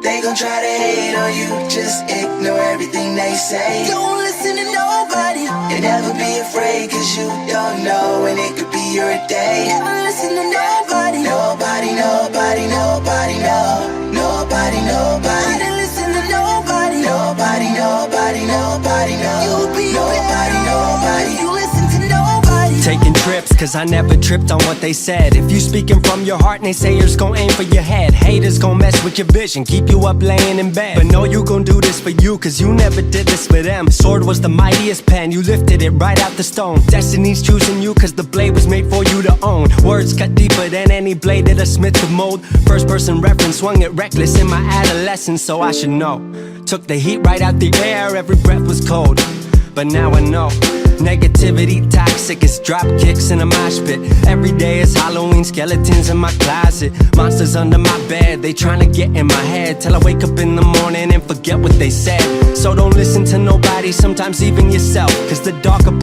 They gon' try to hate on you, just ignore everything they say. Don't listen to nobody, and never be afraid, cause you don't know when it could be your day. Never listen to nobody, nobody, nobody, nobody, no. Nobody, nobody, I didn't listen to nobody. Nobody, nobody, nobody, no. You'll be nobody, nobody, you listen to nobody. Taking trips, cause I never tripped on what they said. If you speaking from your heart, naysayers gon' aim for your head. Haters gon' mess with your vision, keep you up laying in bed. But know you gon' do this for you, cause you never did this for them. Sword was the mightiest pen, you lifted it right out the stone. Destiny's choosing you, cause the blade was made for you to own. Words cut deeper than any blade that a smith could mold. First person reference, swung it reckless in my adolescence, so I should know. Took the heat right out the air, every breath was cold. But now I know, negativity toxic, it's drop kicks in a mosh pit. Every day is Halloween, skeletons in my closet, monsters under my bed, they tryna get in my head. Till I wake up in the morning and forget what they said. So don't listen to nobody, sometimes even yourself, cause the darker